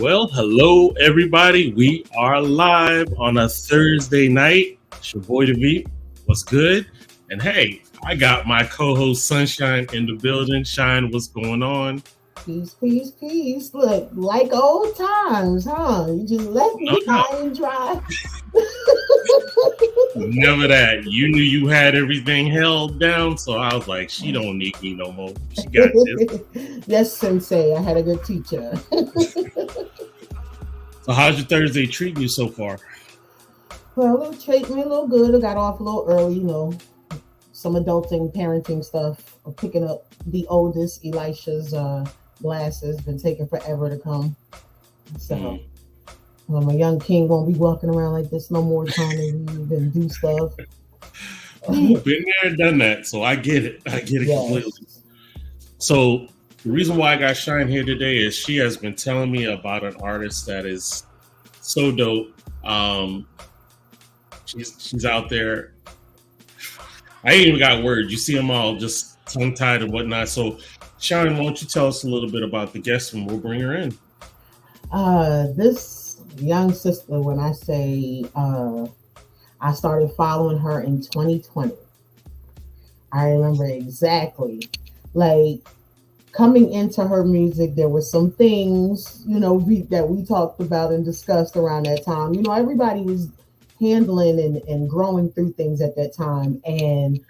Well, hello everybody. We are live on a Thursday night. It's your boy David. What's good? And hey, I got my co-host Sunshine in the building. Shine, what's going on? Peace, peace, peace. Look, like old times, huh? You just left No, me no, high and dry. never that. You knew you had everything held down, so I was like, she don't need me no more. She got this. Yes, Sensei. I had a good teacher. So how's your Thursday treating you so far? Well, it treated me a little good. I got off a little early, some adulting, parenting stuff. I'm picking up the oldest, Elisha's glasses. Been taking forever to come. So my young king won't be walking around like this no more, trying to leave and do stuff. Ooh, been there, done that. So I get it. I get it completely. So the reason why I got Shine here today is she has been telling me about an artist that is so dope. She's out there. I ain't even got words. You see them all just tongue tied and whatnot. So Shine, why don't you tell us a little bit about the guest and we'll bring her in. This young sister, when I say I started following her in 2020. I remember exactly. Like coming into her music, there were some things, that we talked about and discussed around that time. Everybody was handling and growing through things at that time. And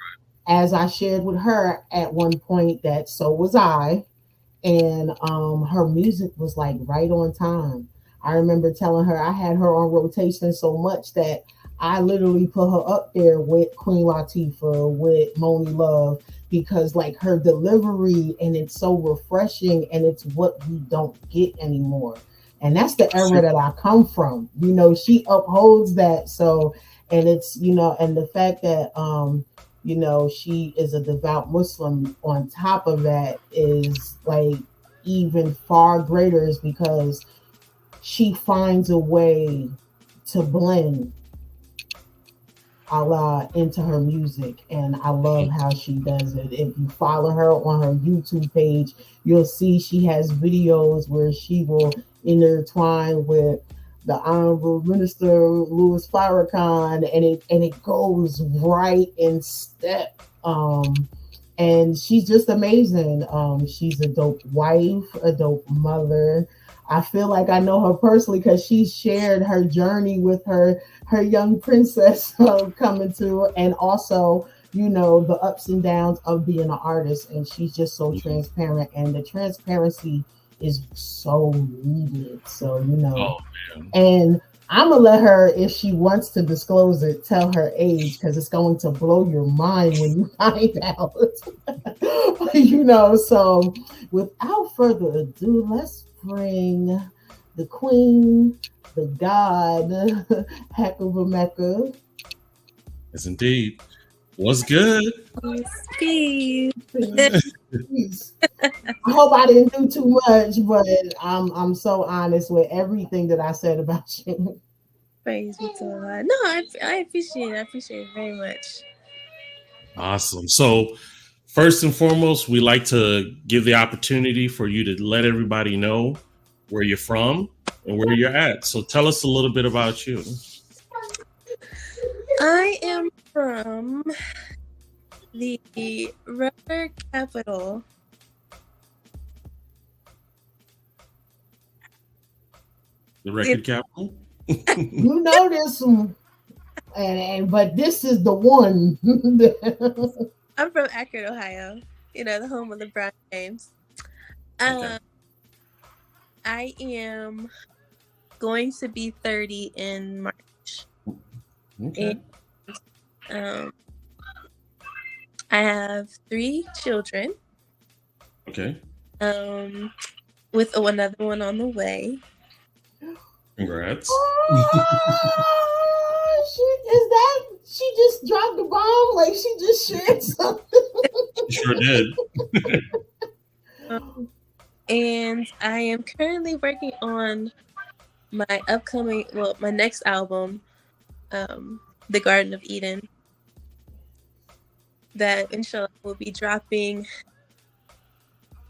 as I shared with her at one point, that so was I. And her music was like right on time. I remember telling her I had her on rotation so much that I literally put her up there with Queen Latifah, with Moni Love, because like her delivery and it's so refreshing and it's what we don't get anymore. And that's the era that I come from. She upholds that. So, and it's, and the fact that, she is a devout Muslim on top of that is like even far greater, is because she finds a way to blend Allah into her music, and I love how she does it. If you follow her on her YouTube page, you'll see she has videos where she will intertwine with the Honorable Minister Louis Farrakhan, and it goes right in step. And she's just amazing. She's a dope wife, a dope mother. I feel like I know her personally because she shared her journey with her young princess coming to, and also, the ups and downs of being an artist. And she's just so transparent, and the transparency is so needed. So, and I'm going to let her, if she wants to disclose it, tell her age, because it's going to blow your mind when you find out. So without further ado, let's bring the queen, the god, heck of a Mecca. Yes, indeed. What's good? Peace. I hope I didn't do too much, but I'm so honest with everything that I said about you. Praise be to God. No, I appreciate it. I appreciate it very much. Awesome. So first and foremost, we like to give the opportunity for you to let everybody know where you're from and where you're at. So tell us a little bit about you. I am from the rubber capital. The record capital? You know this one. But this is the one. I'm from Akron, Ohio. The home of the Brown James. Okay. I am going to be 30 in March. Okay. And, I have 3 children. Okay. With another one on the way. Congrats. She just dropped the bomb? Like she just shared something? Sure did. And I am currently working on my next album, The Garden of Eden, that inshallah will be dropping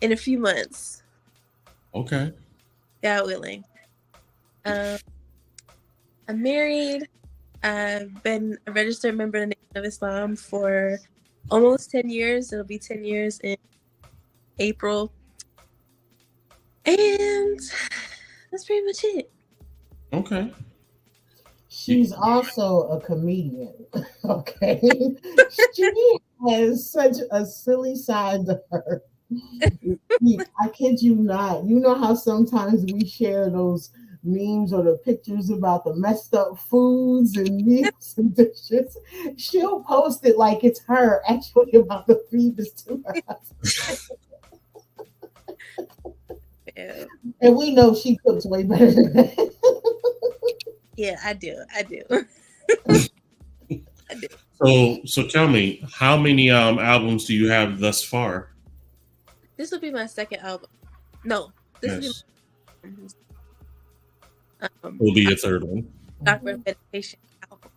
in a few months. Okay. God willing. Um, I'm married. I've been a registered member of the Nation of Islam for almost 10 years. It'll be 10 years in April. And that's pretty much it. Okay. She's also a comedian. Okay. She has such a silly side to her. I kid you not. You know how sometimes we share those memes or the pictures about the messed up foods and meals and dishes? She'll post it like it's her actually about to feed this to her husband. Yeah. And we know she cooks way better than that. Yeah, I do. I do. So tell me, how many albums do you have thus far? This will be my second album. No, this Yes. will be your third one. Doctor of Meditation album.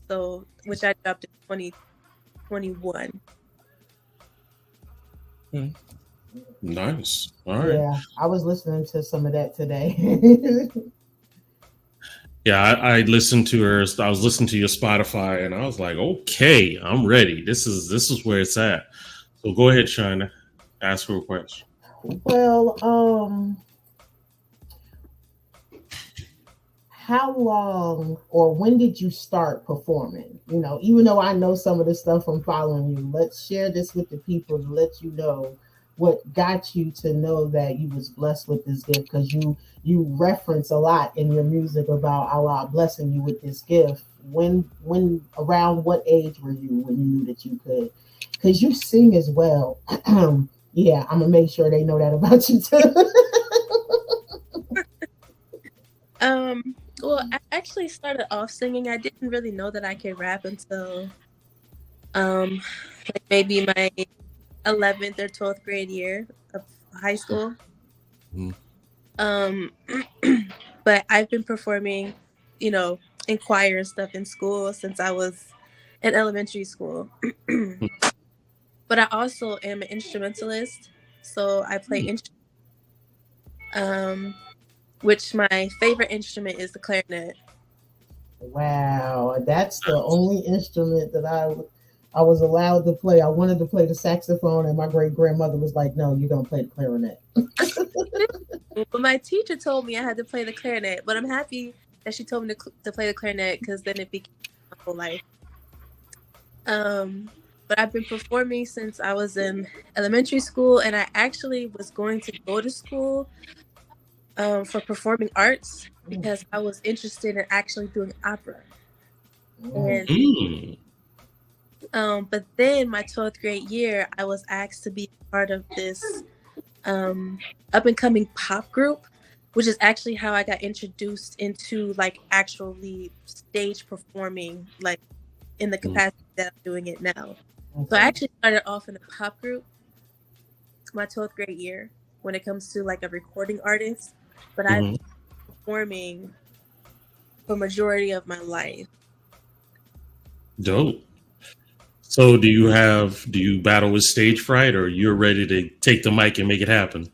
So, which I dropped in 2021. Nice. All right. Yeah, I was listening to some of that today. Yeah, I listened to her. I was listening to your Spotify, and I was like, okay, I'm ready. This is where it's at. So go ahead, China. Ask her a question. Well, how long or when did you start performing? You know, even though I know some of the stuff from following you, let's share this with the people to let you know what got you to know that you was blessed with this gift, because you reference a lot in your music about Allah blessing you with this gift. When around what age were you when you knew that you could? Because you sing as well. Yeah, I'm gonna make sure they know that about you too. Well, I actually started off singing. I didn't really know that I could rap until like maybe my 11th or 12th grade year of high school. But I've been performing, you know, in choir and stuff in school since I was in elementary school. But I also am an instrumentalist, so I play instruments. Which my favorite instrument is the clarinet. Wow, that's the only instrument that I was allowed to play. I wanted to play the saxophone, and my great grandmother was like, "No, you don't play the clarinet." But my teacher told me I had to play the clarinet. But I'm happy that she told me to play the clarinet, because then it became my whole life. But I've been performing since I was in elementary school, and I actually was going to go to school for performing arts because I was interested in actually doing opera. And but then my 12th grade year, I was asked to be part of this up and coming pop group, which is actually how I got introduced into like actually stage performing, like in the capacity that I'm doing it now. So I actually started off in a pop group my 12th grade year when it comes to like a recording artist, but I've been performing for majority of my life. Dope. So do you battle with stage fright, or you're ready to take the mic and make it happen?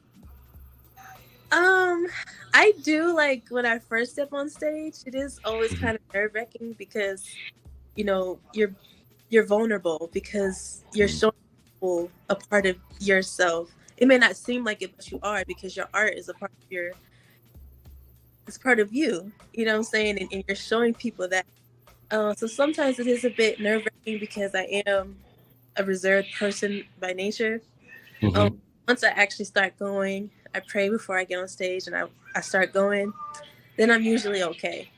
I do. Like when I first step on stage, it is always kind of nerve-wracking because, you know, you're vulnerable because you're showing people a part of yourself. It may not seem like it, but you are, because your art is a part of it's part of you. You know what I'm saying? And you're showing people that. So sometimes it is a bit nerve-wracking because I am a reserved person by nature. Once I actually start going, I pray before I get on stage, and I start going, then I'm usually okay.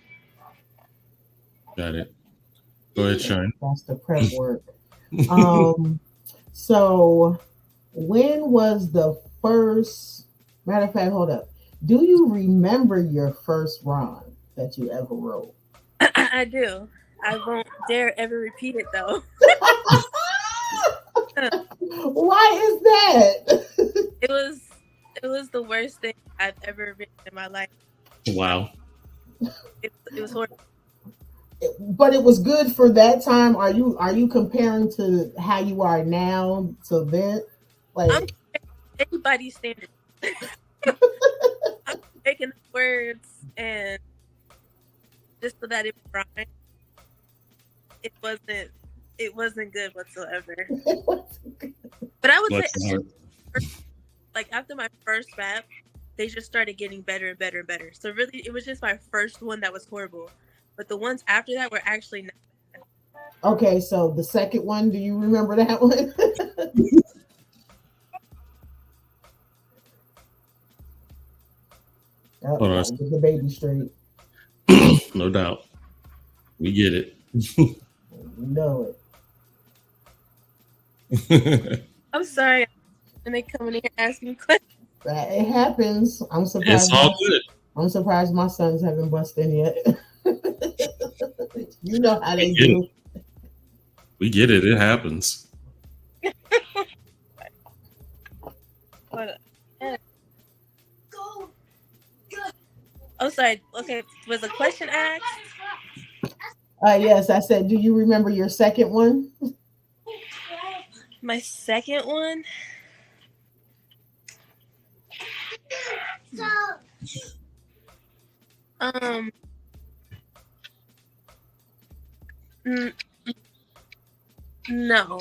Got it. Go ahead, Shine. That's the prep work. So when was the first, matter of fact, hold up. Do you remember your first rhyme that you ever wrote? I do. I won't dare ever repeat it though. Why is that? It was the worst thing I've ever written in my life. Wow. It was horrible. But it was good for that time. Are you comparing to how you are now to then? Like anybody's standard. making up words and just so that it would rhyme. It wasn't good whatsoever. But I would say, like after my first rap, they just started getting better and better and better. So really, it was just my first one that was horrible. But the ones after that were actually not bad. Okay, so the second one, do you remember that one? Hold on. Get the baby straight. No doubt. We get it. You know it. I'm sorry. And they come in here asking questions. It happens. I'm surprised. It's all good. I'm surprised my sons haven't busted in yet. You know how they do. We get it. It happens. Oh, sorry. Okay, was a question asked? Yes, I said, do you remember your second one? My second one? No.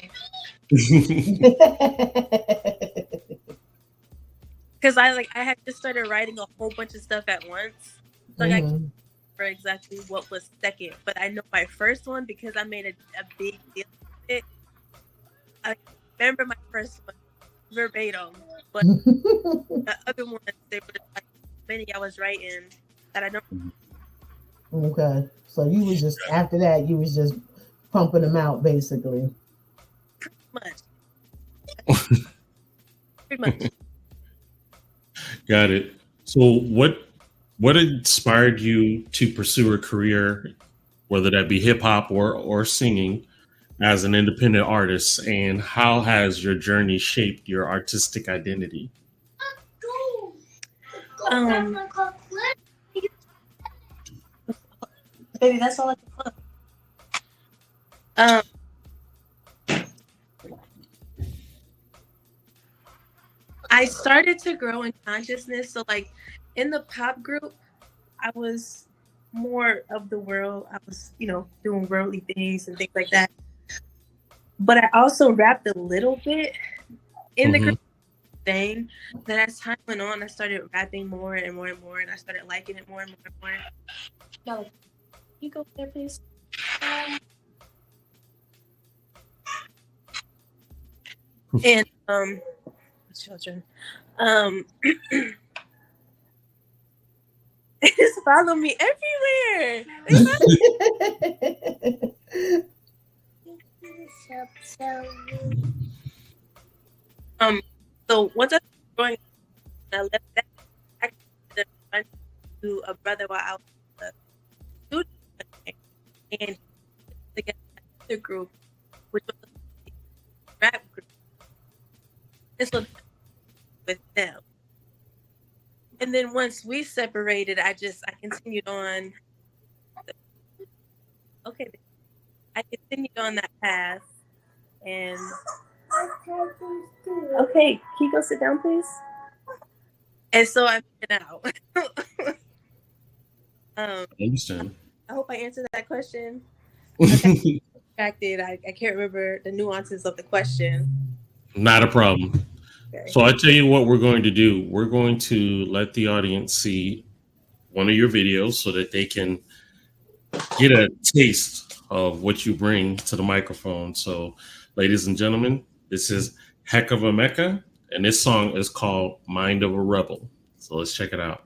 Because I had just started writing a whole bunch of stuff at once. So I can't remember exactly what was second. But I know my first one because I made a big deal of it. I remember my first one verbatim. But the other ones, they were like many I was writing that I don't. Okay. So you was just, after that, you was just pumping them out, basically. Pretty much. Got it. So what inspired you to pursue a career, whether that be hip hop or singing, as an independent artist, and how has your journey shaped your artistic identity? Baby, that's all I can put. I started to grow in consciousness. So like in the pop group, I was more of the world. I was, doing worldly things and things like that. But I also rapped a little bit in the group thing. Then as time went on, I started rapping more and more and more, and I started liking it more and more and more. Now, can you go there, please? And children, they just follow me everywhere. So once I was growing, I left that. I went to a brother while I was a student, and together another group, which was a rap group. This was with them, and then once we separated, I continued on. I continued on that path, and okay, can you go sit down, please? And so I made it out. I understand. I hope I answered that question. Okay. I can't remember the nuances of the question. Not a problem. Okay. So I tell you what we're going to do. We're going to let the audience see one of your videos so that they can get a taste of what you bring to the microphone. So, ladies and gentlemen, this is Hevaca, Mecca, and this song is called Mind of a Rebel. So let's check it out.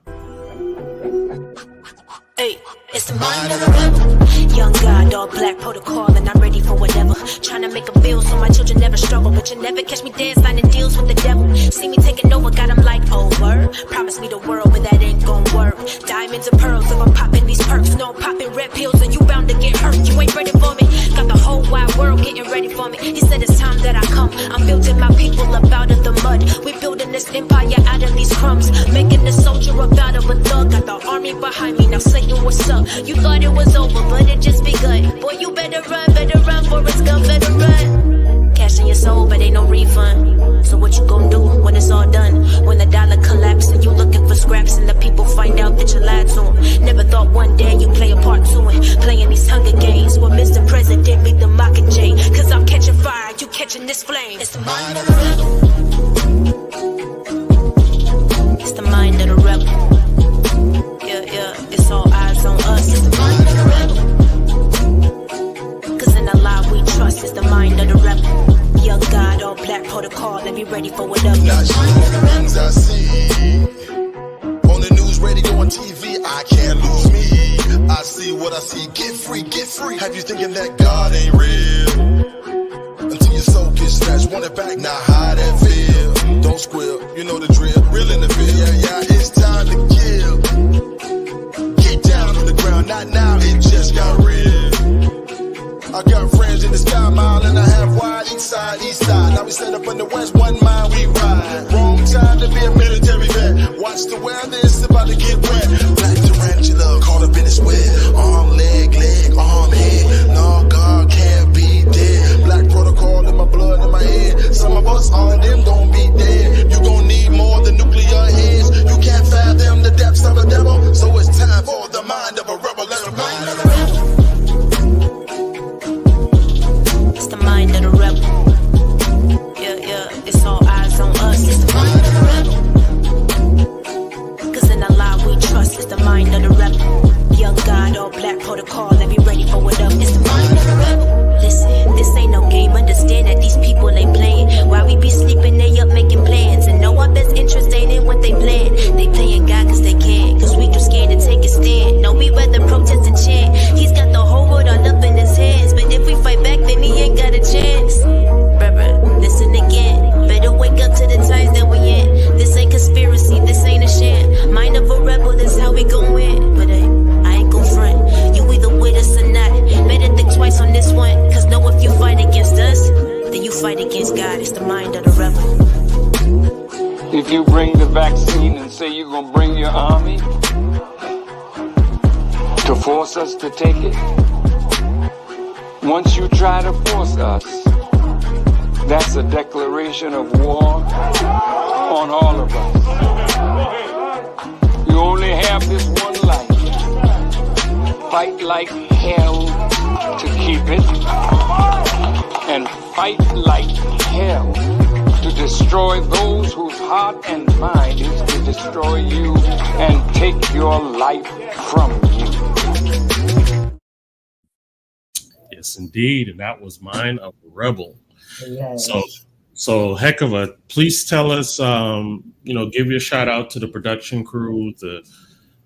Hey, it's the mind of a rebel. Young God, all black protocol, and I'm ready for whatever. Trying to make a bill so my children never struggle, but you never catch me dead signing deals with the devil. See me taking over, got them like over. Promise me the world, but that ain't gon' work. Diamonds and pearls, if I'm popping these perks. No, I'm popping red pills, and you bound to get hurt. You ain't ready for me. Got the whole wide world getting ready for me. He said it's time that I come. I'm building my people up out of the mud. We building this empire out of these crumbs. Making the soldier up out of a thug. Got the army behind me, now Satan, what's up? You thought it was over, but it just begun. Boy, you better run, Forrest Gump, better run. Cash in your soul, but ain't no refund. So what you gon' do when it's all done? When the dollar collapse and you looking for scraps and the people find catching this flame. It's the mind of the rebel. It's the mind of the rebel. Yeah, it's all eyes on us. It's the mind of the rebel. Cause in Allah we trust. It's the mind of the rebel. Young God, all black protocol, and be ready for whatever. Not sure the things I see on the news, radio, on TV. I can't lose me. I see what I see. Get free, get free. Have you thinking that God ain't real? Until your soul gets snatched, want it back. Now how that feel? Don't squeal, you know the drill. Real in the field, yeah, it's time to kill. Get down on the ground, not now. It just got real. I got friends in the sky, mile and a half wide, east side. Now we set up in the west, one mile we ride. Wrong time to be a military vet. Watch the weather, it's about to get wet. Black tarantula, caught up in his web. Arm, leg, arm, head. No, God can't be dead. Black protocol in my blood, in my head. Some of us on them gon' be dead. You gon' need more than nuclear heads. You can't fathom the depths of a devil. So it's time for the mind of a rebel. Let the mind of a rebel. It's the mind of the rebel. Yeah, it's all eyes on us. It's the mind of the rebel. Cause in Allah we trust. It's the mind of the rebel. Young God, all black protocol, and be ready for whatever. It's the mind of the rebel. Listen, this ain't no game. Understand that these people ain't playing. While we be sleeping, they up making plans. And know our best interest ain't in what they plan. They playing God cause they can. Cause we too scared to take a stand. No, we rather protest and chant. He's got the whole world all up in his hands. But if we fight back, then he ain't got a chance. Brother, listen again. Better wake up to the times that we in. This ain't conspiracy, this ain't a sham. Mind of a rebel, that's how we gon' win. But I ain't gon' front. You either with us or not. Better think twice on this one. Cause know if you fight against us, then you fight against God. It's the mind of the rebel. If you bring the vaccine and say you're gonna bring your army to force us to take it, once you try to force us, that's a declaration of war on all of us. You only have this one life. Fight like hell to keep it, and fight like hell to destroy those whose heart and mind is to destroy you and take your life from you. Yes, indeed. And that was Mind of the Rebel. Yes. So Hevaca, please tell us, give your shout out to the production crew,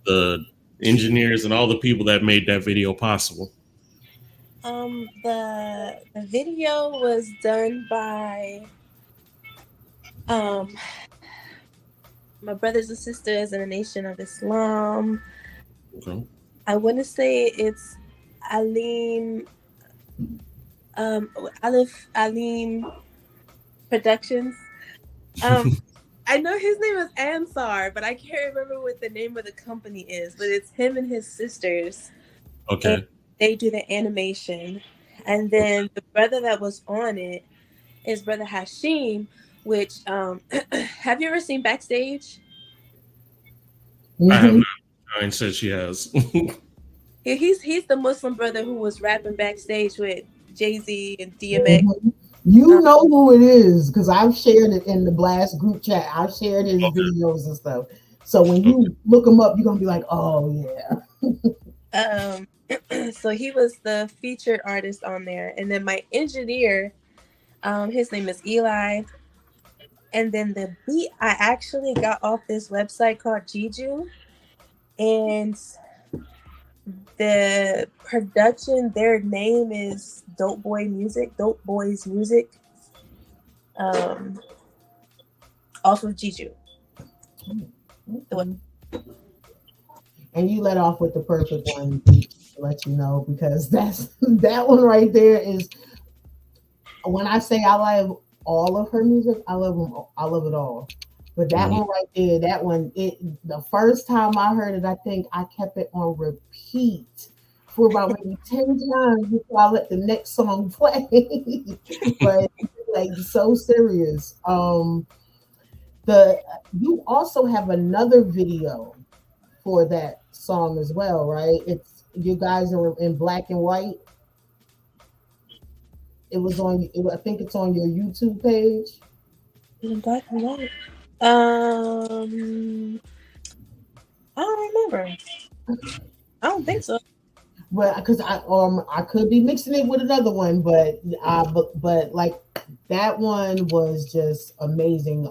the engineers, and all the people that made that video possible. The video was done by my brothers and sisters in the Nation of Islam. Okay. I want to say it's Aleem Productions. I know his name is Ansar, but I can't remember what the name of the company is. But it's him and his sisters. Okay. And they do the animation, and then the brother that was on it is Brother Hashim. Which have you ever seen Backstage? Mm-hmm. I have not. Ryan said she has. He's the Muslim brother who was rapping backstage with Jay-Z and DMX. Mm-hmm. You know who it is because I've shared it in the Blast group chat. I've shared his videos and stuff. So when you look him up, you're gonna be like, "Oh yeah." So he was the featured artist on there, and then my engineer, his name is Eli, and then the beat I actually got off this website called Jiju, and the production, their name is Dope Boys Music. Off of Jiju. And you let off with the perfect one to let you know, because that one right there is, when I say I like all of her music, I love it all. But that one right there, the first time I heard it, I think I kept it on repeat for about maybe 10 times before I let the next song play. But like, so serious. You also have another video for that song as well, right? It's you guys are in black and white. It was on. I think it's on your YouTube page. In black and white. I don't remember. I don't think so. Well, because I could be mixing it with another one, but like that one was just amazing.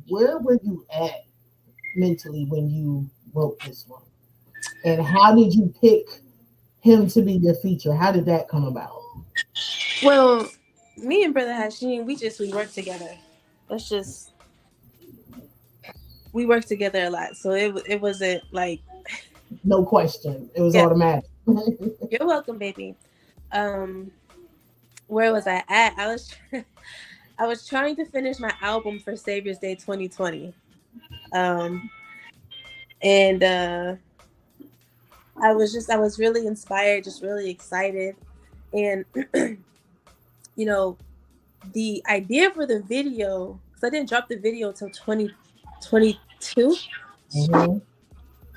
Where were you at mentally when you wrote this one, and how did you pick him to be your feature? How did that come about? Well, me and Brother Hashim, we work together. We work together a lot, so it wasn't like no question. It was automatic. You're welcome, baby. Where was I at? I was trying to finish my album for Savior's Day 2020. And I was really inspired, just really excited. And you know, the idea for the video, because I didn't drop the video until 2022. Mm-hmm.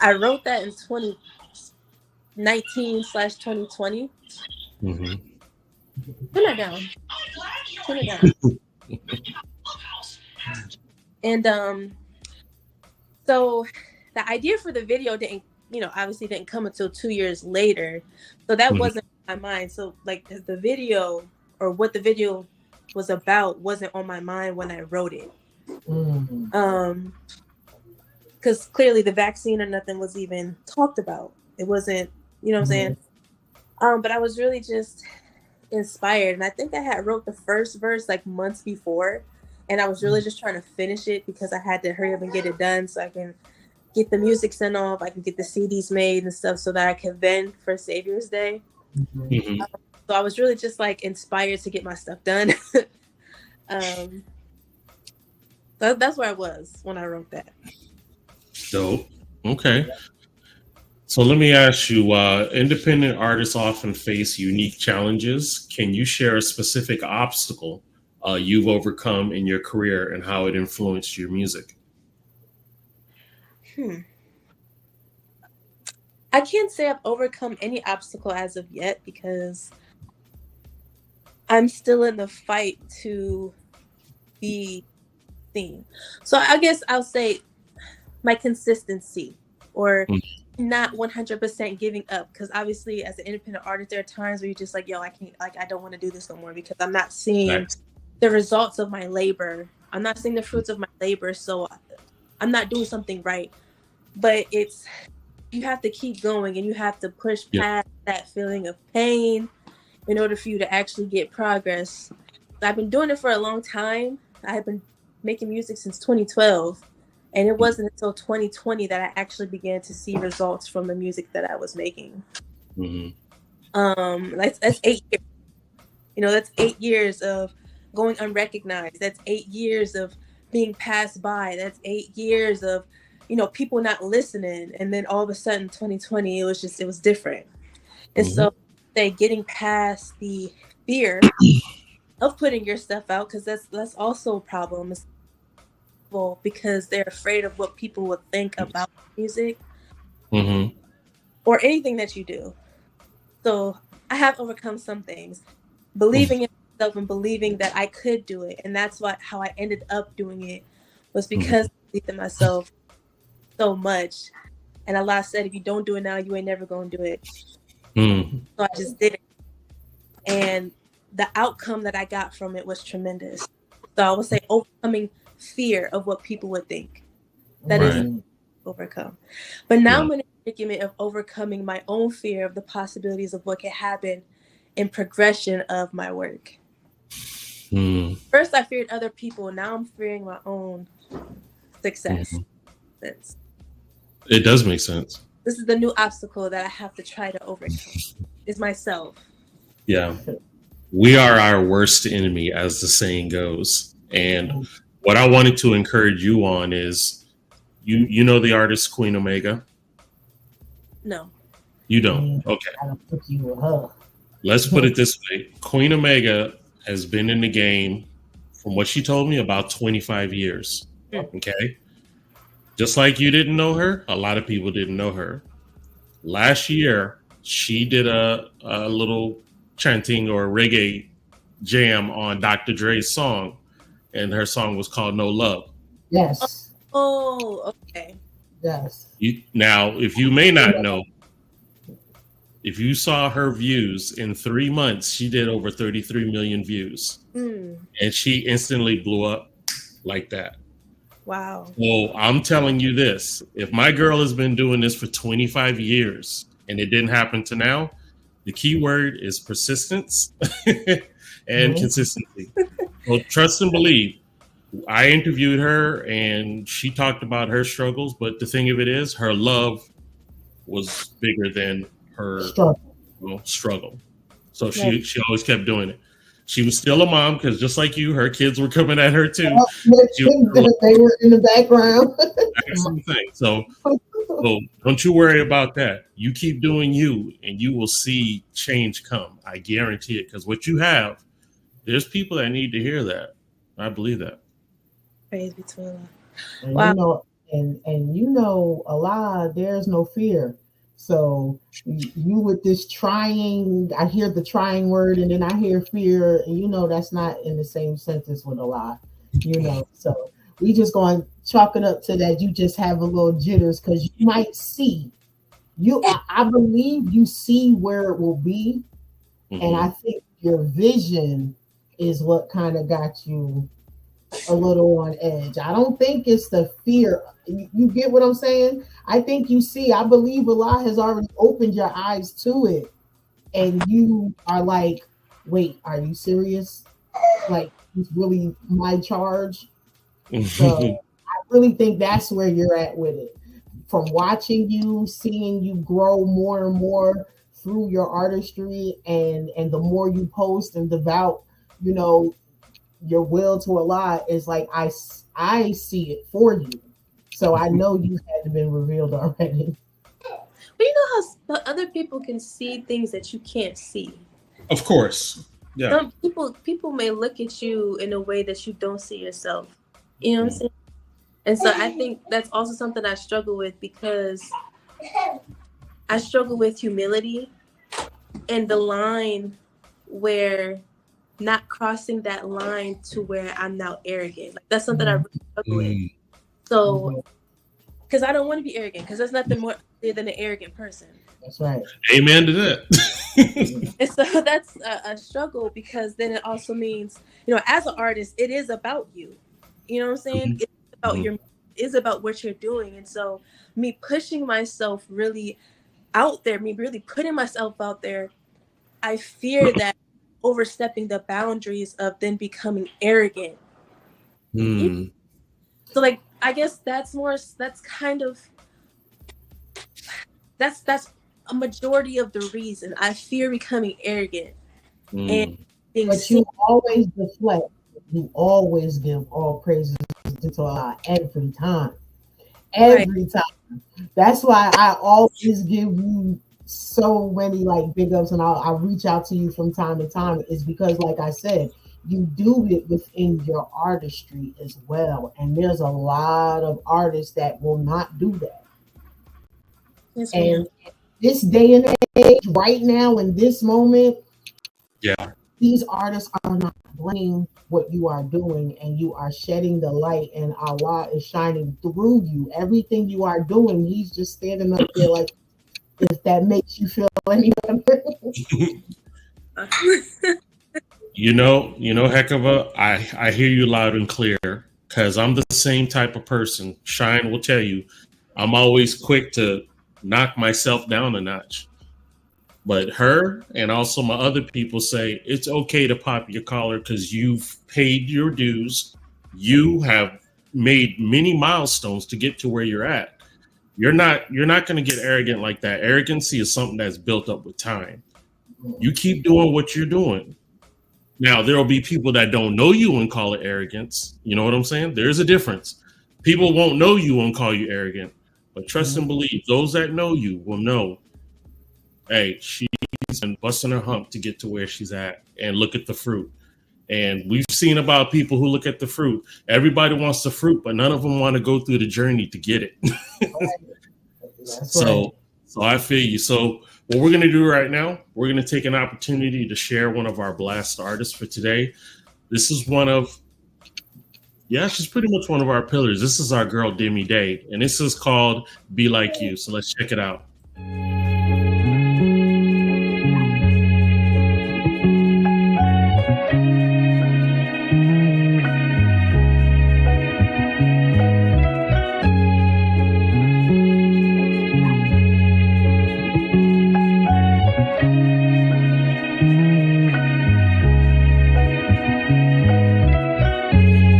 I wrote that in 2019/2020. Mm-hmm. Turn that down. And so the idea for the video obviously didn't come until 2 years later. So that wasn't in my mind. So like the video or what the video was about wasn't on my mind when I wrote it. Because clearly the vaccine or nothing was even talked about. It wasn't, you know what I'm saying? But I was really just inspired. And I think I had wrote the first verse like months before. And I was really just trying to finish it because I had to hurry up and get it done so I can get the music sent off. I can get the CDs made and stuff so that I can vend for Savior's Day. So I was really just like inspired to get my stuff done. That's where I was when I wrote that. Dope. Okay. So let me ask you, independent artists often face unique challenges. Can you share a specific obstacle you've overcome in your career and how it influenced your music? I can't say I've overcome any obstacle as of yet because I'm still in the fight to be seen. So I guess I'll say my consistency or not 100% giving up, because obviously as an independent artist there are times where you're just like, yo, I can't, like, I don't want to do this no more because I'm not seeing the results of my labor. I'm not seeing the fruits of my labor, so I'm not doing something right. But you have to keep going and you have to push past that feeling of pain in order for you to actually get progress. I've been doing it for a long time. I have been making music since 2012. And it wasn't until 2020 that I actually began to see results from the music that I was making. That's 8 years. That's 8 years of going unrecognized. That's 8 years of being passed by. That's 8 years of, people not listening. And then all of a sudden, 2020, it was different. And so getting past the fear of putting your stuff out, because that's also a problem. Because they're afraid of what people would think about music or anything that you do. So I have overcome some things, believing in myself and believing that I could do it. And that's how I ended up doing it, was because I believed in myself so much. And Allah said, if you don't do it now, you ain't never going to do it. So I just did it. And the outcome that I got from it was tremendous. So I would say overcoming fear of what people would think. That is overcome. But now I'm in a predicament of overcoming my own fear of the possibilities of what can happen in progression of my work. First I feared other people, now I'm fearing my own success. It does make sense. This is the new obstacle that I have to try to overcome. Is myself. Yeah. We are our worst enemy, as the saying goes. And what I wanted to encourage you on is, you know the artist Queen Omega? No. You don't? Okay. Let's put it this way. Queen Omega has been in the game, from what she told me, about 25 years. Okay? Just like you didn't know her, a lot of people didn't know her. Last year, she did a little chanting or reggae jam on Dr. Dre's song, and her song was called No Love. Yes. Oh, okay. Yes. Now, if you may not know, if you saw her views in 3 months, she did over 33 million views. And she instantly blew up like that. Wow. Well, I'm telling you this. If my girl has been doing this for 25 years and it didn't happen to now, the key word is persistence and consistency. Well, trust and believe. I interviewed her and she talked about her struggles, but the thing of it is her love was bigger than her struggle. So she always kept doing it. She was still a mom because just like you, her kids were coming at her too. They were in the background. Same thing. So don't you worry about that. You keep doing you and you will see change come. I guarantee it. Because what you have, there's people that need to hear that. I believe that. Praise be to Allah. Wow. Allah, there's no fear. So you with this trying, I hear the trying word and then I hear fear, and that's not in the same sentence with Allah, So we just going to chalk it up to that. You just have a little jitters because you might see, I believe you see where it will be. And I think your vision is what kind of got you a little on edge. I don't think it's the fear. You get what I'm saying? I think you see, I believe Allah has already opened your eyes to it. And you are like, wait, are you serious? Like, it's really my charge? So I really think that's where you're at with it. From watching you, seeing you grow more and more through your artistry, and the more you post and devout, your will to Allah is like, I see it for you. So I know you had been revealed already. But you know how other people can see things that you can't see. Of course. Yeah. Some people may look at you in a way that you don't see yourself. You know what I'm saying? And so I think that's also something I struggle with, because I struggle with humility and the line where not crossing that line to where I'm now arrogant. Like, that's something I really struggle with. So, because I don't want to be arrogant, because there's nothing more than an arrogant person. That's right. Amen to that. And so that's a struggle, because then it also means, as an artist, it is about you. You know what I'm saying? It's about it's about what you're doing. And so me pushing myself really out there, me really putting myself out there, I fear that overstepping the boundaries of then becoming arrogant. So like, I guess that's a majority of the reason I fear becoming arrogant. And but you always deflect. You always give all praises to Allah every time. Every time. That's why I always give you so many like big ups, and I'll reach out to you from time to time, is because, like I said, you do it within your artistry as well. And there's a lot of artists that will not do that. Yes, and this day and age, right now, in this moment, these artists are not bringing what you are doing, and you are shedding the light, and Allah is shining through you. Everything you are doing, He's just standing up there like, if that makes you feel any better. Hevaca, I hear you loud and clear, because I'm the same type of person. Shine will tell you, I'm always quick to knock myself down a notch. But her and also my other people say it's okay to pop your collar because you've paid your dues. You have made many milestones to get to where you're at. You're not going to get arrogant like that. Arrogancy is something that's built up with time. You keep doing what you're doing. Now, there will be people that don't know you and call it arrogance. You know what I'm saying? There's a difference. People won't know you and call you arrogant. But trust and believe, those that know you will know, hey, she's been busting her hump to get to where she's at, and look at the fruit. And we've seen about people who look at the fruit. Everybody wants the fruit, but none of them want to go through the journey to get it. So I feel you. So what we're going to do right now, we're going to take an opportunity to share one of our blast artists for today. This is she's pretty much one of our pillars. This is our girl, Demi Day, and this is called Be Like You. So let's check it out.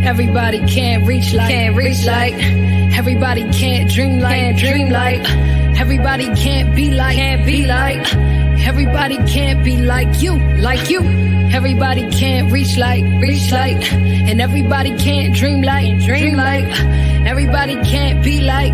Everybody can't reach like, everybody can't dream like, everybody can't be like, everybody can't be like you, everybody can't reach like, and everybody can't dream like, everybody can't be like,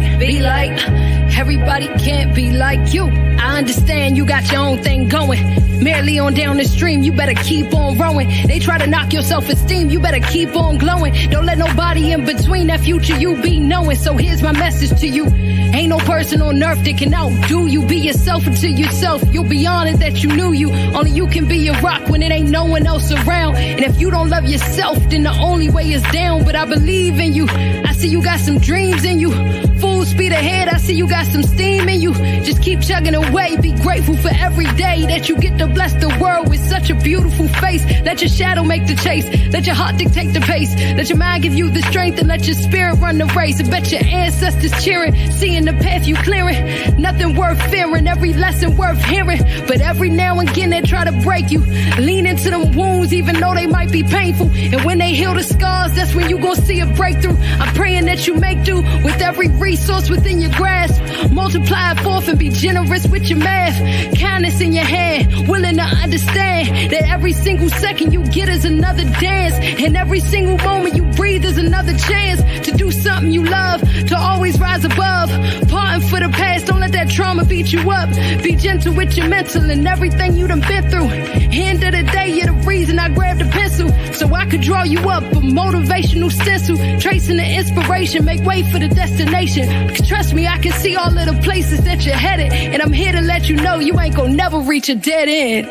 everybody can't be like you. I understand you got your own thing going. Merely on down the stream, you better keep on rowing. They try to knock your self-esteem, you better keep on glowing. Don't let nobody in between that future you be knowing. So here's my message to you. Ain't no person on earth that can outdo you. Be yourself unto yourself. You'll be honored that you knew you. Only you can be your rock when it ain't no one else around. And if you don't love yourself, then the only way is down. But I believe in you. I see you got some dreams in you. Full speed ahead, I see you got some steam in you. Just keep chugging away. Be grateful for every day that you get to bless the world with such a beautiful face. Let your shadow make the chase. Let your heart dictate the pace. Let your mind give you the strength and let your spirit run the race. I bet your ancestors cheering, seeing the path you clearing. Nothing worth fearing, every lesson worth hearing. But every now and again they try to break you. Lean into them wounds even though they might be painful. And when they heal the scars, that's when you gon' see a breakthrough. I'm praying that you make do with every resource within your grasp. Multiply it forth and be generous with your math. Kindness in your hand, willing to understand that every single second you get is another dance. And every single moment you breathe is another chance to do something you love, to always rise above. Parting for the past, don't let that trauma beat you up. Be gentle with your mental and everything you done been through. End of the day, you're the reason I grabbed a pencil, so I could draw you up a motivational stencil. Tracing the inspiration, make way for the destination. Cause trust me, I can see all of the places that you're headed. And I'm here to let you know you ain't gonna never reach a dead end.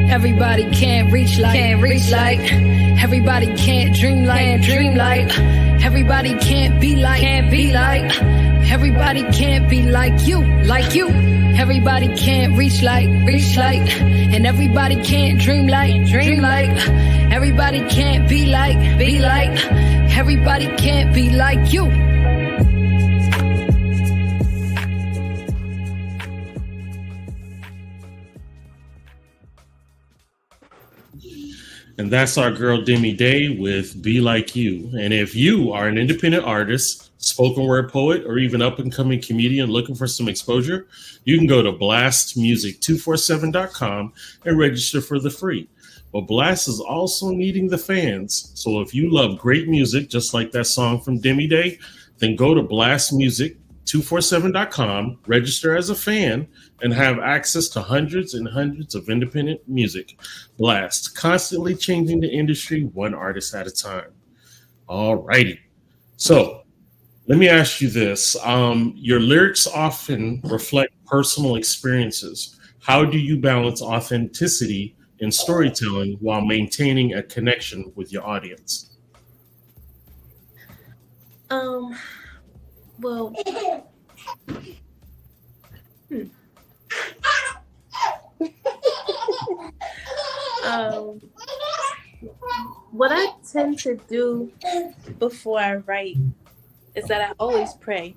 Everybody can't reach like, everybody can't dream like, everybody can't be like, everybody can't be like you, everybody can't reach like, and everybody can't dream like, everybody can't be like, everybody can't be like you. And that's our girl Demi Day with Be Like You. And if you are an independent artist, spoken word poet, or even up and coming comedian looking for some exposure, you can go to blastmusic247.com and register for the free. But Blast is also needing the fans. So if you love great music, just like that song from Demi Day, then go to blastmusic247.com, register as a fan, and have access to hundreds and hundreds of independent music. Blast, constantly changing the industry one artist at a time. All righty. So let me ask you this. Your lyrics often reflect personal experiences. How do you balance authenticity in storytelling while maintaining a connection with your audience? Well, what I tend to do before I write is that I always pray.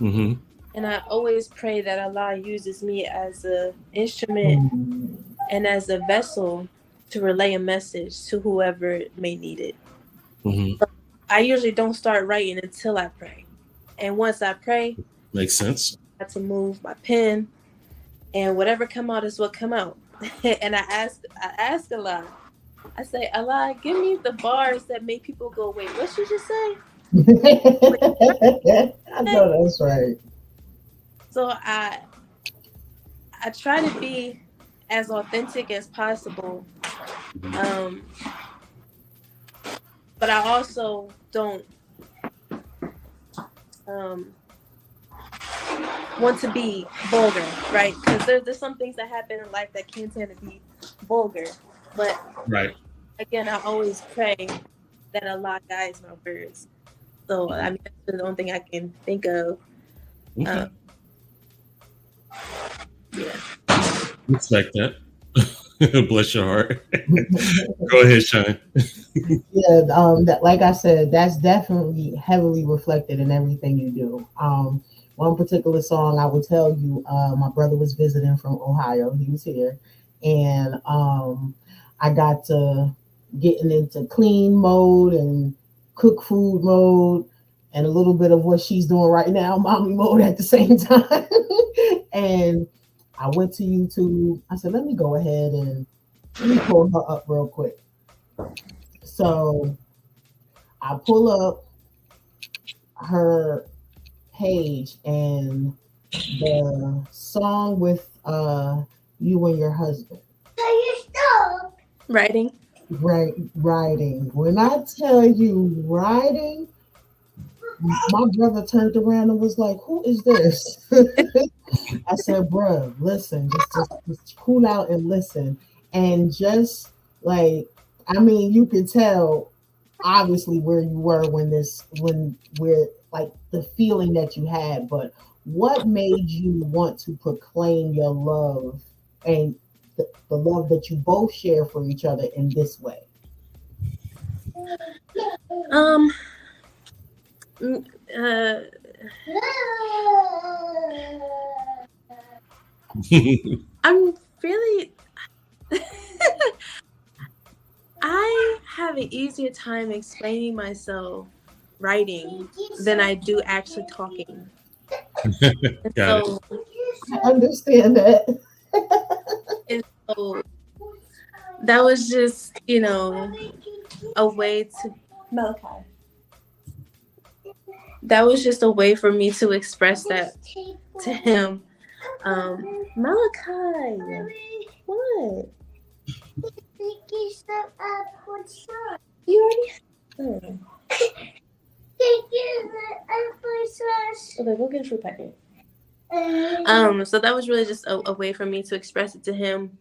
Mm-hmm. And I always pray that Allah uses me as an instrument and as a vessel to relay a message to whoever may need it. Mm-hmm. But I usually don't start writing until I pray. And once I pray, makes sense. I have to move my pen, and whatever come out is what come out. And I ask Allah. I say, Allah, give me the bars that make people go, wait, what should you say? I know that's right. So I try to be as authentic as possible, but I also don't want to be vulgar, right? Because there's some things that happen in life that can tend to be vulgar. But Right. again, I always pray that Allah guides my words. So I mean, that's the only thing I can think of. Okay. Yeah. Respect that. Bless your heart. Go ahead, Shine. Yeah, that, like I said, that's definitely heavily reflected in everything you do. One particular song I will tell you, my brother was visiting from Ohio. He was here, and I got to getting into clean mode and cook food mode, and a little bit of what she's doing right now, mommy mode at the same time. And I went to YouTube. I said, let me go ahead and let me pull her up real quick. So I pull up her page, and the song with you and your husband. Writing. Writing. When I tell you writing, my brother turned around and was like, who is this? I said, bruh, listen, just cool out and listen. And just like, I mean, you could tell obviously where you were when we're like the feeling that you had, but what made you want to proclaim your love and the love that you both share for each other in this way? I'm really I have an easier time explaining myself writing than I do actually talking. Got So, I understand that. and so that was just, a way to Malachi. That was just a way for me to express that to him. Malachi, what? You already. Okay, go get a fruit packet. So that was really just a way for me to express it to him.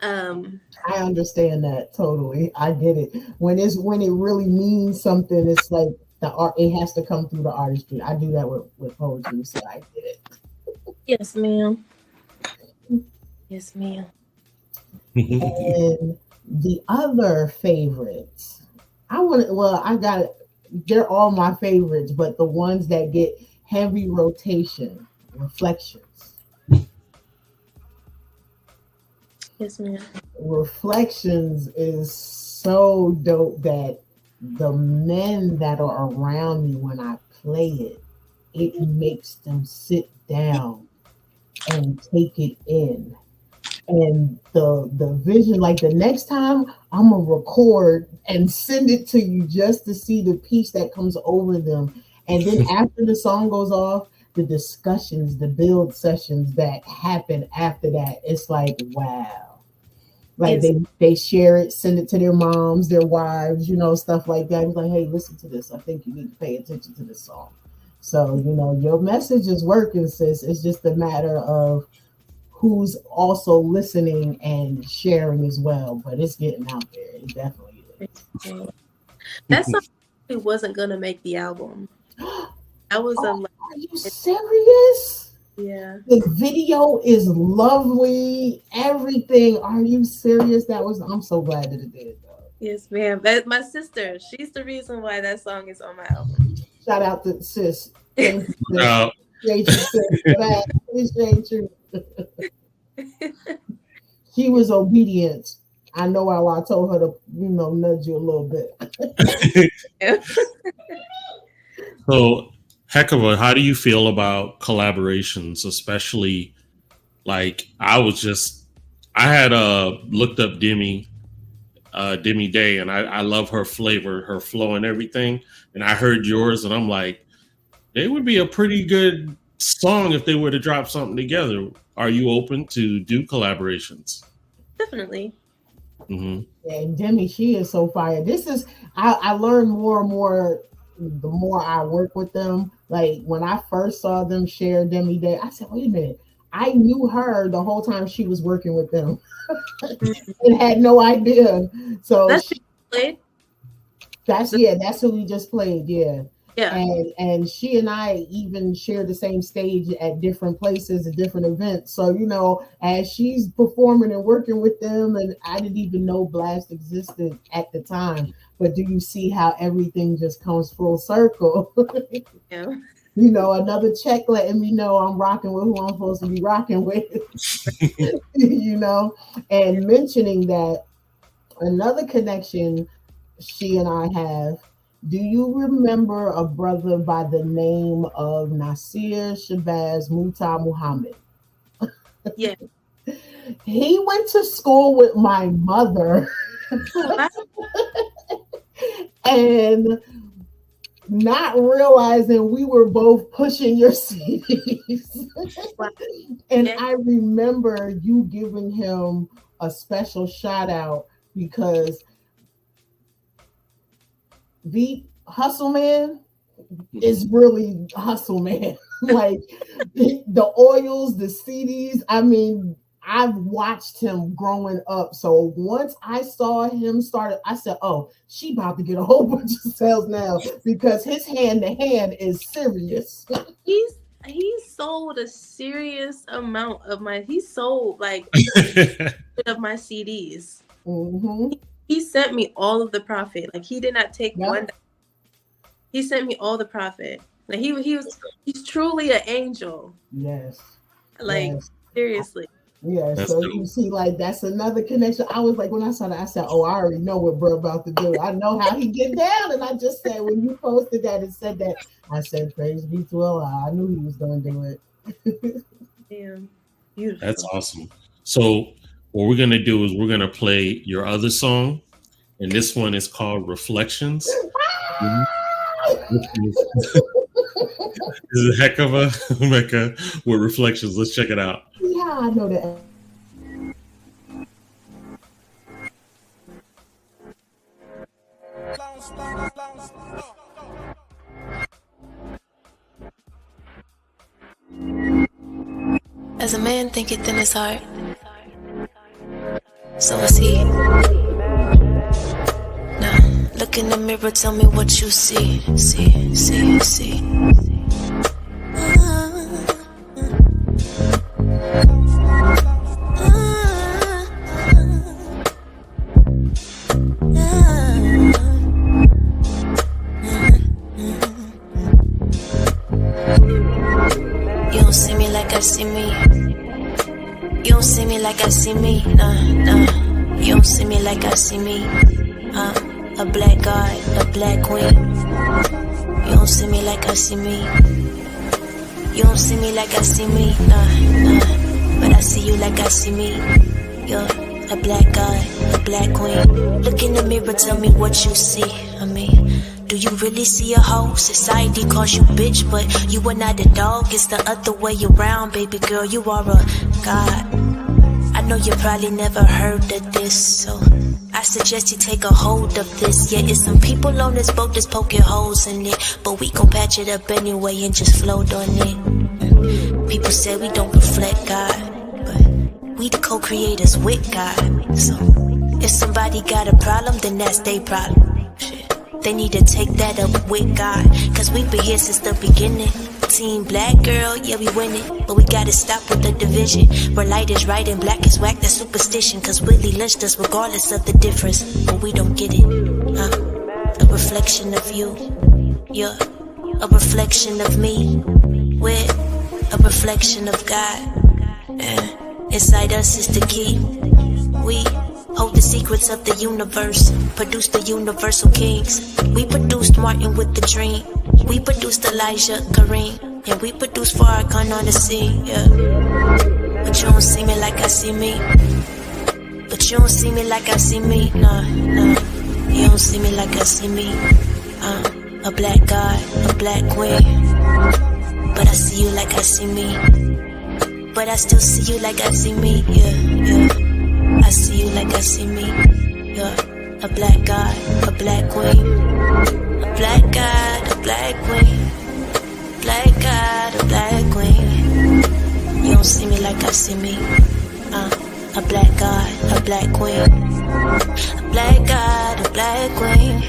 I understand that totally. I get it. When it really means something, it's like the art. It has to come through the artistry. I do that with poetry, so I get it. Yes, ma'am. Yes, ma'am. And the other favorites, I got it. They're all my favorites, but the ones that get heavy rotation, Reflections. Yes, ma'am. Reflections is so dope that the men that are around me when I play it, it makes them sit down and take it in. And the vision, like the next time I'm gonna record and send it to you just to see the piece that comes over them. And then after the song goes off, the discussions, the build sessions that happen after that, it's like, wow. Like they share it, send it to their moms, their wives, stuff like that. It's like, hey, listen to this. I think you need to pay attention to this song. So, your message is working, sis. It's just a matter of who's also listening and sharing as well. But it's getting out there. It definitely is. That song wasn't gonna make the album. That was Are you serious? Yeah. The video is lovely. Everything. Are you serious? I'm so glad that it did, though. Yes, ma'am. That's my sister. She's the reason why that song is on my album. Shout out to sis. Thank you, No. Appreciate you. She was obedient. I know how I told her to, nudge you a little bit. So, Hevaca, how do you feel about collaborations, especially like I had looked up Demi Day, and I love her flavor, her flow, and everything. And I heard yours, and I'm like, they would be a pretty good song if they were to drop something together. Are you open to do collaborations? Definitely. Mm-hmm. Yeah, and Demi, she is so fire. I learned more and more the more I work with them, like when I first saw them share Demi Day, I said, wait a minute, I knew her the whole time she was working with them and had no idea. So That's played. That's who we just played. Yeah. And she and I even share the same stage at different places at different events. So, you know, as she's performing and working with them, and I didn't even know Blast existed at the time. But do you see how everything just comes full circle? Yeah. You know, another check letting me know I'm rocking with who I'm supposed to be rocking with. You know, and mentioning that, another connection she and I have. Do you remember a brother by the name of Nasir Shabazz Muta Muhammad? Yeah. He went to school with my mother. And not realizing we were both pushing your CDs. And I remember you giving him a special shout out because the Hustle Man is really Hustle Man. Like the oils, the CDs. I mean, I've watched him growing up. So once I saw him started, I said, oh, she about to get a whole bunch of sales now because his hand to hand is serious. He sold a serious amount of he sold like of my CDs. Mm-hmm. He sent me all of the profit. Like he did not take one. He sent me all the profit. Like he's truly an angel. Yes. Like seriously. Yeah. So you see, like that's another connection. I was like, when I saw that, I said, oh, I already know what bro about to do. I know how he get down. And I just said, when you posted that and said that, I said, praise be to Allah. I knew he was gonna do it. Damn. Beautiful. That's awesome. So what we're gonna do is we're gonna play your other song, and this one is called Reflections. This is a heck of a Mecca with Reflections. Let's check it out. Yeah, I know that. As a man thinketh in his heart, so is he. Now, look in the mirror, tell me what you see. See. You don't see me like I see me. You don't see me like I see me. Nah. You don't see me like I see me. A black god, a black queen. You don't see me like I see me. You don't see me like I see me. Nah. But I see you like I see me. You're a black god, a black queen. Look in the mirror, tell me what you see. I mean, do you really see a hoe? Society calls you bitch, but you are not a dog. It's the other way around, baby girl. You are a god. I know you probably never heard of this, so I suggest you take a hold of this. Yeah, it's some people on this boat that's poking holes in it, but we gon' patch it up anyway and just float on it. People say we don't reflect God, but we the co-creators with God. So if somebody got a problem, then that's their problem. They need to take that up with God, cause we've been here since the beginning. Team black girl, yeah, we winning, but we gotta stop with the division. Where light is right and black is whack, that's superstition. Cause Willie lynched us regardless of the difference, but we don't get it. A reflection of you, you're a reflection of me. We're a reflection of God. Inside us is the key. We hold the secrets of the universe, produce the universal kings. We produced Martin with the dream. We produced Elijah, Kareem, and we produced Farrakhan on the scene, yeah. But you don't see me like I see me. But you don't see me like I see me, nah. You don't see me like I see me. A black god, a black queen. But I see you like I see me. But I still see you like I see me, yeah. I see you like I see me. You're a black god, a black queen. A black god, black queen. Black god, a black queen. You don't see me like I see me. A black god, a black queen. A black god, a black queen.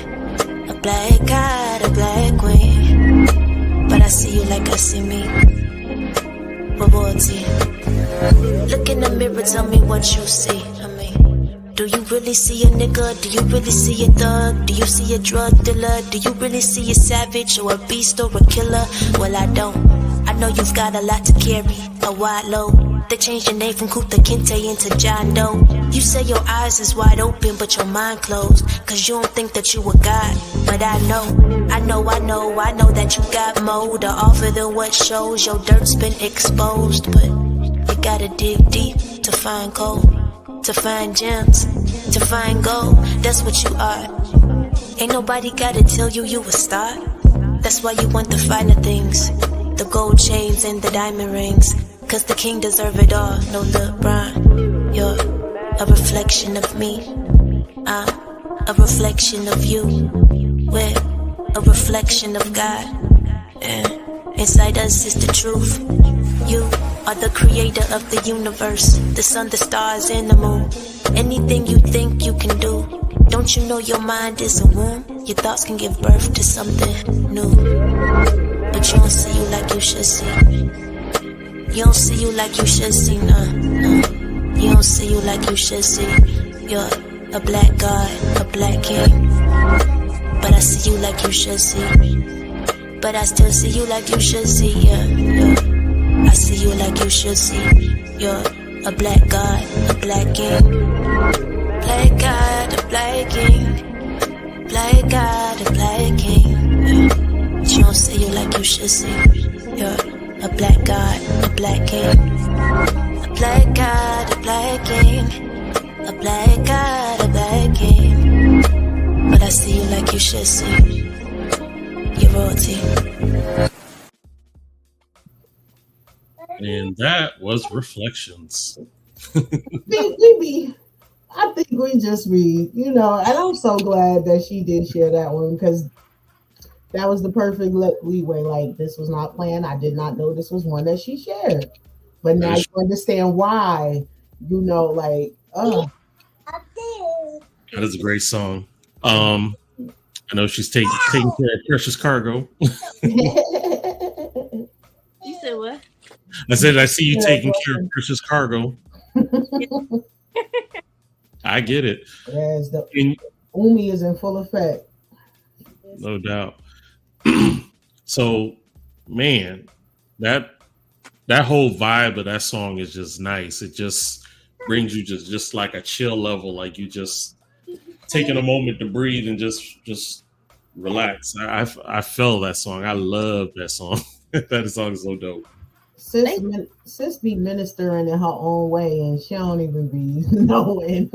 A black god, a black queen. But I see you like I see me. Royalty. Look in the mirror, tell me what you see. Do you really see a nigga? Do you really see a thug? Do you see a drug dealer? Do you really see a savage or a beast or a killer? Well, I don't. I know you've got a lot to carry, a wide load. They changed your name from Kuta Kinte into John Doe. You say your eyes is wide open, but your mind closed. Cause you don't think that you a god. But I know that you got more to offer than what shows. Your dirt's been exposed, but you gotta dig deep to find gold. To find gems, to find gold, that's what you are. Ain't nobody gotta tell you you a star. That's why you want the finer things, the gold chains and the diamond rings. Cause the king deserve it all, no LeBron. You're a reflection of me, I'm a reflection of you. We're a reflection of God, and inside us is the truth. You are the creator of the universe, the sun, the stars, and the moon. Anything you think you can do. Don't you know your mind is a womb? Your thoughts can give birth to something new. But you don't see you like you should see. You don't see you like you should see, nah. You don't see you like you should see. You're a black god, a black king. But I see you like you should see. But I still see you like you should see, yeah. I see you like you should see. You're a black god, a black king. Black god, a black king. Black god, a black king. But you don't see you like you should see. You're a black god, a black king. A black god, a black king. A black god, a black king. But I see you like you should see. You're royalty. And that was Reflections. I think we just be, and I'm so glad that she did share that one because that was the perfect leeway. Like, this was not planned. I did not know this was one that she shared. But now you understand why, That is a great song. I know she's taking care of Precious Cargo. You said what? I said, I see you taking care of Precious Cargo. I get it. Yes, the Umi is in full effect. No doubt. So, man, that whole vibe of that song is just nice. It just brings you just like a chill level, like you just taking a moment to breathe and just relax. I felt that song. I love that song. That song is so dope. Sis be ministering in her own way, and she don't even be knowing.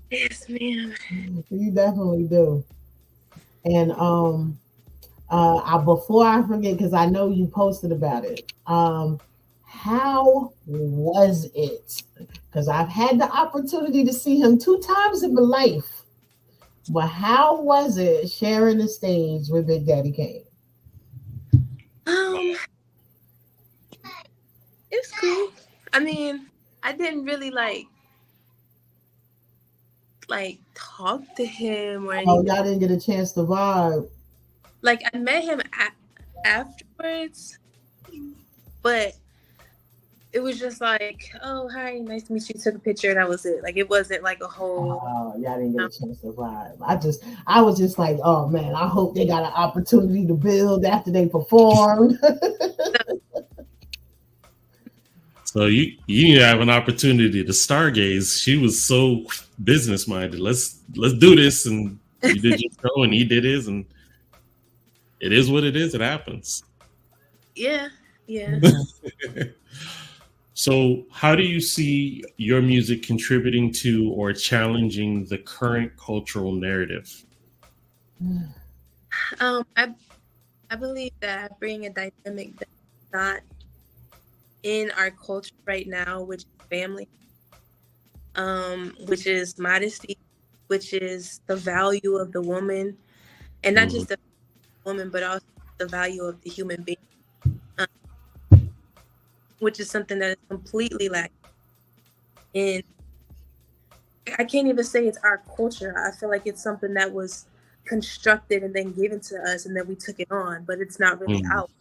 Yes, ma'am. You definitely do. And before I forget, because I know you posted about it. How was it? Because I've had the opportunity to see him 2 times in my life. But how was it sharing the stage with Big Daddy Kane? It's cool. I mean, I didn't really like talk to him or anything. Oh, y'all didn't get a chance to vibe. Like, I met him afterwards, but it was just like, oh, hi, nice to meet you. Took a picture, and that was it. Like, it wasn't like a whole. Oh, y'all didn't get a chance to vibe. I was just like, oh man, I hope they got an opportunity to build after they perform. So you need to have an opportunity to stargaze. She was so business minded. Let's do this, and you did your show, and he did his, and it is what it is. It happens. Yeah. So, how do you see your music contributing to or challenging the current cultural narrative? I believe that I bring a dynamic that's not in our culture right now, which is family, which is modesty, which is the value of the woman, and not just the woman, but also the value of the human being, um, which is something that is completely lacking in. I can't even say it's our culture. I feel like it's something that was constructed and then given to us, and then we took it on, but it's not really out.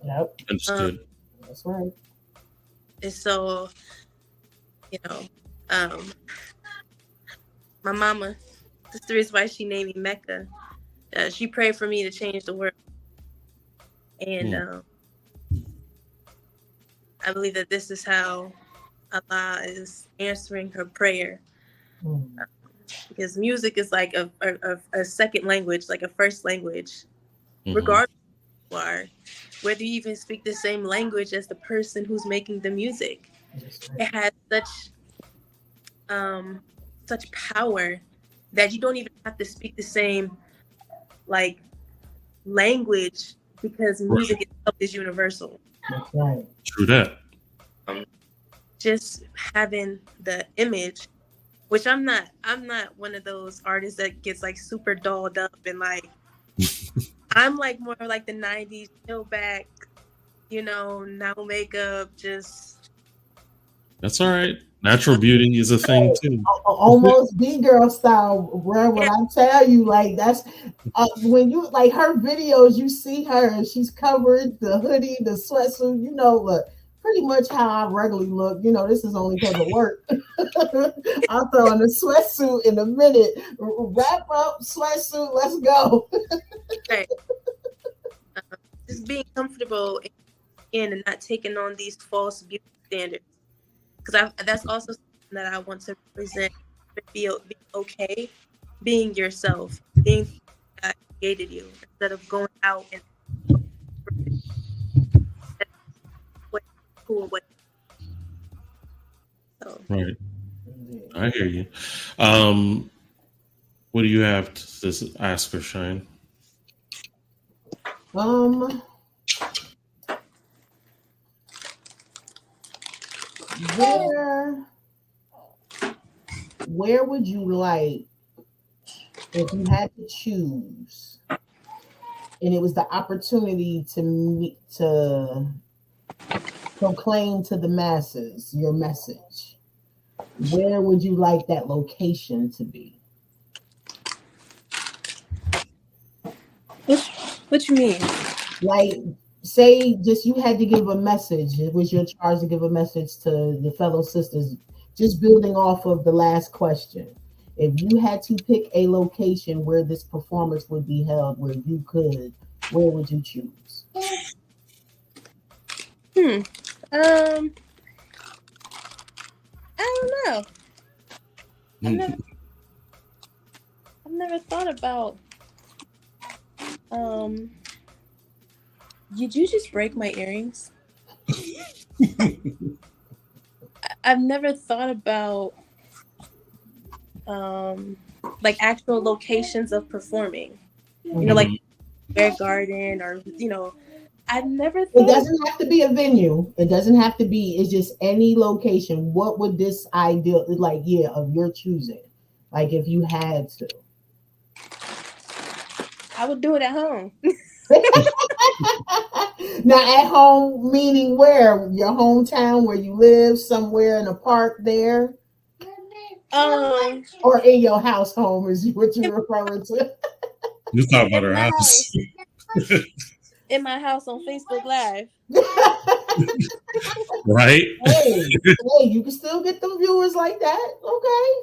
Yep. Understood. That's right. And so, my mama, that's the reason why she named me Mecca. She prayed for me to change the world. And I believe that this is how Allah is answering her prayer. Because music is like a second language, like a first language, regardless of who you are, whether you even speak the same language as the person who's making the music. It has such power that you don't even have to speak the same like language, because music itself is universal. That's right. True that. Just having the image, which I'm not one of those artists that gets like super dolled up and like I'm like more like the 90s, chill back, no makeup, just. That's all right. Natural beauty is a thing too. Almost B-girl style, bro. When I tell you, like, that's when you like her videos, you see her and she's covered, the hoodie, the sweatsuit, look pretty much how I regularly look. This is only because of work. I'll throw on the sweatsuit in a minute. Wrap up, sweatsuit, let's go. Right. Just being comfortable in and not taking on these false beauty standards. Because that's also something that I want to represent. Be okay being yourself, being God created you, instead of going out and cool way. So. Right. I hear you. What do you have to ask her, Shine? Where would you like, if you had to choose, and it was the opportunity to proclaim to the masses your message, where would you like that location to be? What you mean? Like, say just you had to give a message. It was your charge to give a message to your fellow sisters. Just building off of the last question. If you had to pick a location where this performance would be held, where would you choose? I don't know. I've never thought about. Did you just break my earrings? I've never thought about like actual locations of performing. Like Bear Garden or I've never thought. It doesn't have to be a venue. It doesn't have to be. It's just any location. What would this ideal of your choosing? Like if you had to. I would do it at home. Now, at home, meaning where? Your hometown, where you live, somewhere in a park there? Or in your house home is what you're referring to? You're talking about her house. In my house on Facebook Live. Right? Hey, you can still get them viewers like that. Okay.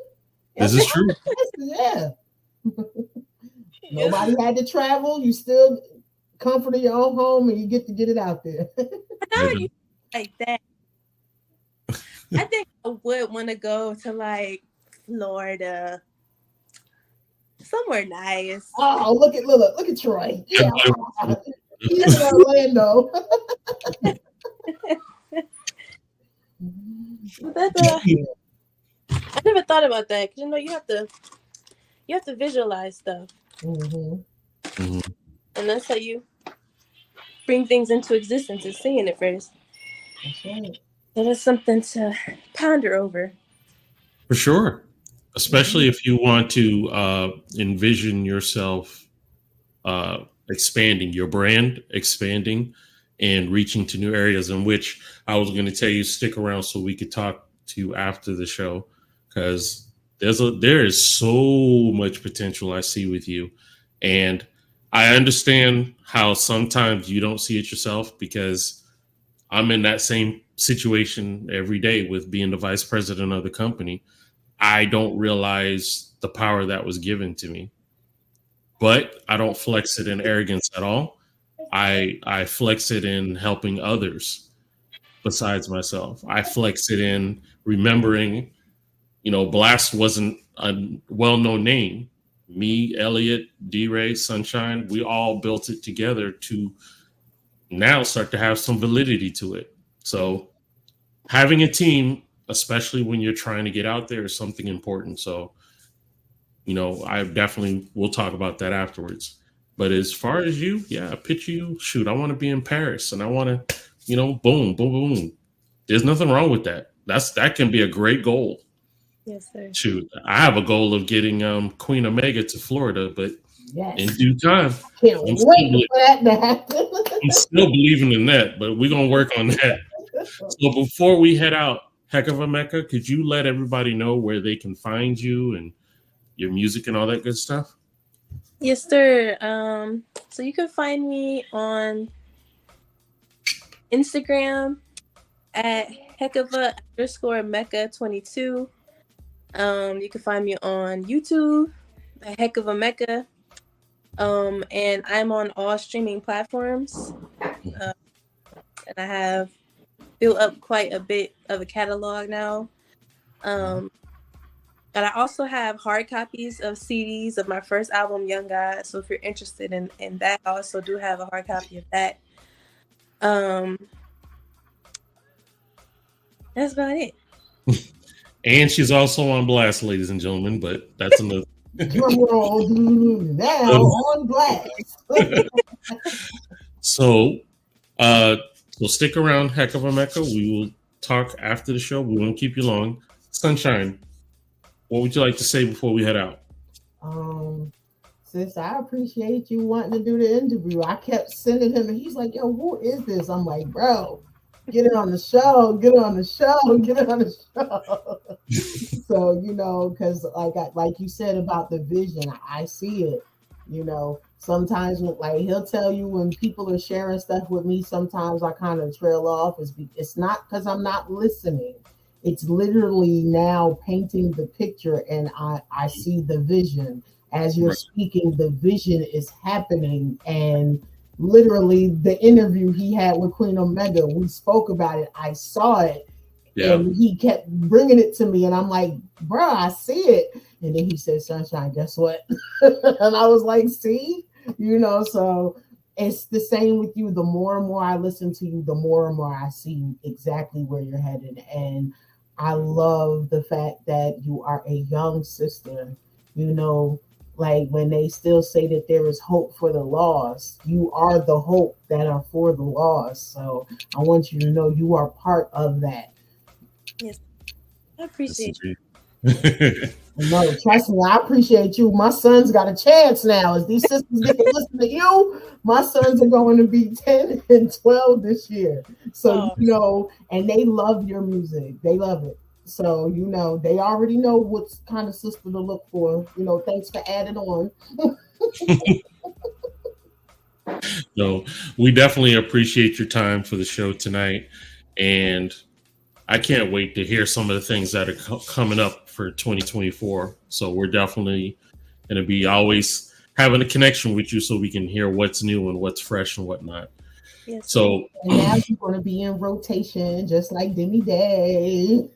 This is true. Yeah. Nobody had to travel. You still comfort in your own home and you get to get it out there. How you like that? I think I would want to go to like Florida. Somewhere nice. Oh, look at Troy. Yeah. He's in Orlando. I never thought about that because you have to visualize stuff, and that's how you bring things into existence, is seeing it first. That's right. So that's something to ponder over. For sure, especially if you want to envision yourself expanding your brand, expanding and reaching to new areas, in which I was going to tell you stick around so we could talk to you after the show, because there is so much potential I see with you. And I understand how sometimes you don't see it yourself, because I'm in that same situation every day with being the vice president of the company. I don't realize the power that was given to me, but I don't flex it in arrogance at all. I flex it in helping others besides myself. I flex it in remembering, Blast wasn't a well-known name. Me, Elliot, D-Ray, Sunshine, we all built it together to now start to have some validity to it. So having a team, especially when you're trying to get out there, is something important. So, I definitely will talk about that afterwards. But as far as you, yeah, pitch you, shoot, I want to be in Paris and I want to, boom, boom, boom. There's nothing wrong with that. That can be a great goal. Yes, sir. Shoot, I have a goal of getting Queen Omega to Florida, but Yes. in due time. Can't wait for that to happen. I'm still believing in that, but we're going to work on that. So before we head out, Heck of a Mecca, could you let everybody know where they can find you and your music and all that good stuff? Yes, sir. So you can find me on Instagram at Heckova_Mecca22. You can find me on YouTube at Heck of a Mecca. And I'm on all streaming platforms. And I have built up quite a bit of a catalog now. And I also have hard copies of CDs of my first album, Young God. So if you're interested in that, I also do have a hard copy of that. That's about it. And she's also on Blast, ladies and gentlemen, but that's another. Drum roll now on Blast. So stick around, Heck of a Mecca. We will talk after the show. We won't keep you long. Sunshine, what would you like to say before we head out? Sis, I appreciate you wanting to do the interview. I kept sending him, and he's like, "Yo, who is this?" I'm like, "Bro, get it on the show. Get it on the show. Get it on the show." So because like you said about the vision, I see it. Sometimes he'll tell you when people are sharing stuff with me, sometimes I kind of trail off. It's not because I'm not listening. It's literally now painting the picture, and I see the vision. As you're speaking, the vision is happening. And literally the interview he had with Queen Omega, we spoke about it. I saw it. Yeah. And he kept bringing it to me. And I'm like, bro, I see it. And then he said, Sunshine, guess what? And I was like, see? So it's the same with you. The more and more I listen to you, the more and more I see exactly where you're headed. And I love the fact that you are a young sister, when they still say that there is hope for the lost, you are the hope that are for the lost. So I want you to know you are part of that. Yes, I appreciate you. No, trust me, I appreciate you. My son's got a chance now. As these sisters get to listen to you, my sons are going to be 10 and 12 this year. So, and they love your music. They love it. So, they already know what kind of sister to look for. Thanks for adding on. So we definitely appreciate your time for the show tonight. And I can't wait to hear some of the things that are coming up for 2024. So we're definitely going to be always having a connection with you so we can hear what's new and what's fresh and whatnot. Yes. So and now you're going to be in rotation, just like Demi Day.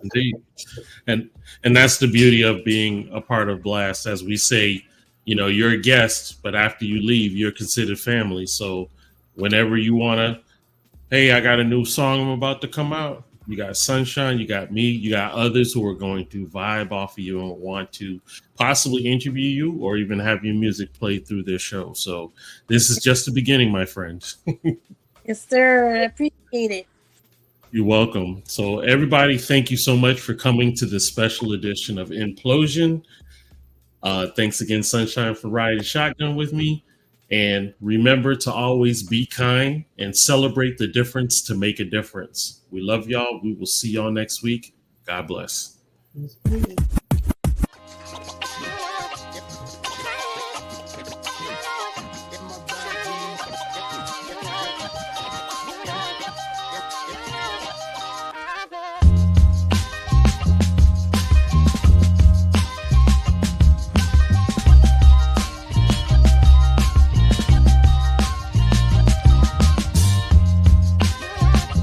Indeed. And that's the beauty of being a part of Blast. As we say, you're a guest, but after you leave, you're considered family. So whenever you want to, hey, I got a new song I'm about to come out. You got Sunshine, you got me, you got others who are going to vibe off of you and want to possibly interview you or even have your music played through their show. So this is just the beginning, my friends. Yes, sir. I appreciate it. You're welcome. So everybody, thank you so much for coming to this special edition of Inplosion. Thanks again, Sunshine, for riding shotgun with me. And remember to always be kind and celebrate the difference to make a difference. We love y'all. We will see y'all next week. God bless. Peace, peace.